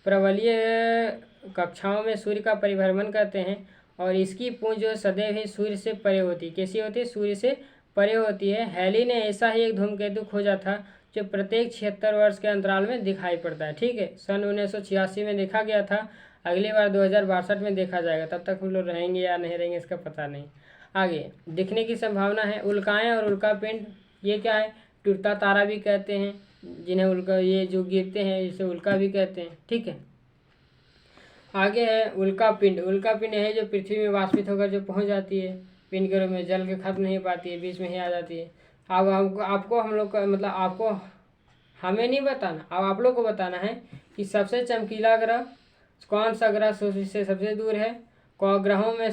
प्रवलीय कक्षाओं में सूर्य का परिभ्रमण करते हैं। और इसकी पूंछ जो सदैव ही सूर्य से परे होती है। कैसी होती है, सूर्य से परे होती है। हैली ने ऐसा ही एक धूमकेतु खोजा था जो प्रत्येक 76 वर्ष के अंतराल में दिखाई पड़ता है। ठीक है, सन 1986 में देखा गया था, अगली बार 2062 में देखा जाएगा। तब तक हम लोग रहेंगे या नहीं रहेंगे इसका पता नहीं। आगे दिखने की संभावना है। उल्काएं और उल्कापिंड, ये क्या है, टूटता तारा भी कहते हैं, जिन्हें उल्का, ये जो गिरते हैं इसे उल्का भी कहते हैं। ठीक है, आगे है उल्कापिंड। उल्कापिंड है जो पृथ्वी में वाष्पित होकर जो पहुंच जाती है, पिंड के रूप में जल के खत्म नहीं पाती है, बीच में ही आ जाती है। अब आपको हम लोग का मतलब आपको हमें नहीं बताना, अब आप लोग को बताना है कि सबसे चमकीला ग्रह कौन सा ग्रह सूर्य से सबसे दूर है, कौन ग्रहों में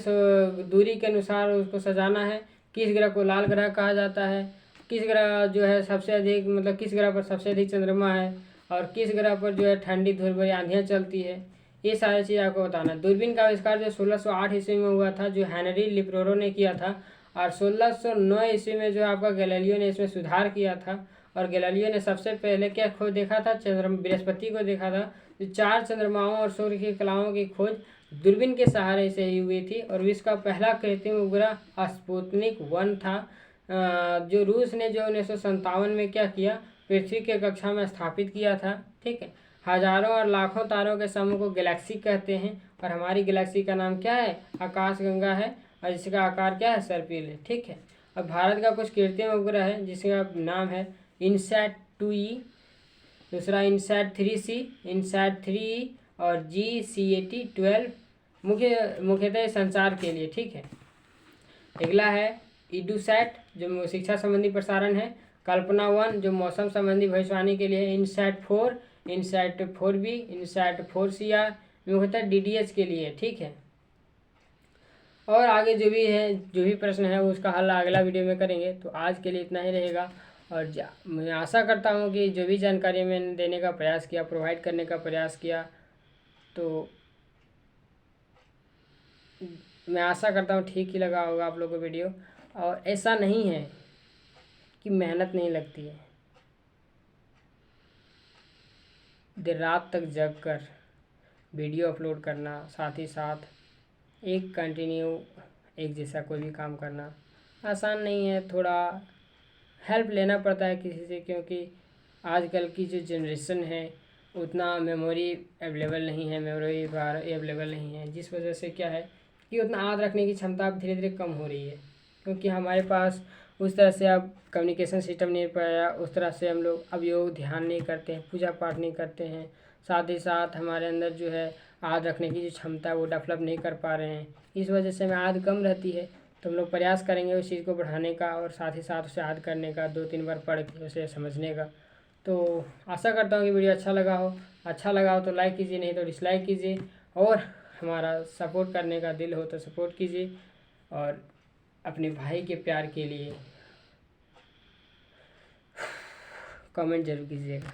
दूरी के अनुसार उसको सजाना है, किस ग्रह को लाल ग्रह कहा जाता है, किस ग्रह जो है सबसे अधिक, मतलब किस ग्रह पर सबसे अधिक चंद्रमा है, और किस ग्रह पर जो है ठंडी धूल भरी आंधियाँ चलती है, ये सारी चीज़ आपको बताना। दूरबीन का आविष्कार जो 1608 ईस्वी में हुआ था, जो हेनरी लिप्रोरो ने किया था, और 1609 ईस्वी में जो आपका गैलीलियो ने इसमें सुधार किया था। और गैलीलियो ने सबसे पहले क्या खोज देखा था, बृहस्पति को देखा था। जो 4 चंद्रमाओं और सूर्य की कलाओं की खोज दूरबीन के सहारे से ही हुई थी। और विश्व का पहला कृत्रिम उपग्रह स्पुतनिक 1 था, जो रूस ने जो 1957 में क्या किया, पृथ्वी के कक्षा में स्थापित किया था। ठीक है, हजारों और लाखों तारों के समूह को गैलेक्सी कहते हैं, और हमारी गैलेक्सी का नाम क्या है, आकाशगंगा है, और जिसका आकार क्या है, सर्पिल है। ठीक है, और भारत का कुछ कृत्रिम उपग्रह है जिसका नाम है इनसैट 2E, दूसरा इनसैट 3C, इनसैट 3E और GCAT 12 मुख्यतः संचार के लिए। ठीक है, अगला है इडूसैट जो शिक्षा संबंधी प्रसारण है, कल्पना 1 जो मौसम संबंधी भविष्यवाणी के लिए, INSAT 4, INSAT 4B, INSAT 4CR मुख्यतः DDH के लिए। ठीक है, और आगे जो भी प्रश्न है उसका हल अगला वीडियो में करेंगे। तो आज के लिए इतना ही रहेगा, और मैं आशा करता हूँ कि जो भी जानकारी मैंने देने का प्रयास किया, प्रोवाइड करने का प्रयास किया, तो मैं आशा करता हूँ ठीक ही लगा होगा आप लोगों को वीडियो। और ऐसा नहीं है कि मेहनत नहीं लगती है, देर रात तक जग कर वीडियो अपलोड करना, साथ ही साथ एक कंटिन्यू एक जैसा कोई भी काम करना आसान नहीं है। थोड़ा हेल्प लेना पड़ता है किसी से, क्योंकि आजकल की जो जनरेशन है उतना मेमोरी अवेलेबल नहीं है, मेमोरी अवेलेबल नहीं है, जिस वजह से क्या है कि उतना याद रखने की क्षमता अब धीरे धीरे कम हो रही है, क्योंकि हमारे पास उस तरह से अब कम्युनिकेशन सिस्टम नहीं पाया, उस तरह से हम लोग अब योग ध्यान नहीं करते हैं, पूजा पाठ नहीं करते हैं, साथ ही साथ हमारे अंदर जो है याद रखने की जो क्षमता है वो डेवलप नहीं कर पा रहे हैं। इस वजह से हमें याद कम रहती है। तो हम लोग प्रयास करेंगे उस चीज़ को बढ़ाने का, और साथ ही साथ उसे याद करने का, 2-3 बार पढ़ के उसे समझने का। तो आशा करता हूँ कि वीडियो अच्छा लगा हो तो लाइक कीजिए, नहीं तो डिसलाइक कीजिए, और हमारा सपोर्ट करने का दिल हो तो सपोर्ट कीजिए, और अपने भाई के प्यार के लिए कमेंट जरूर कीजिएगा।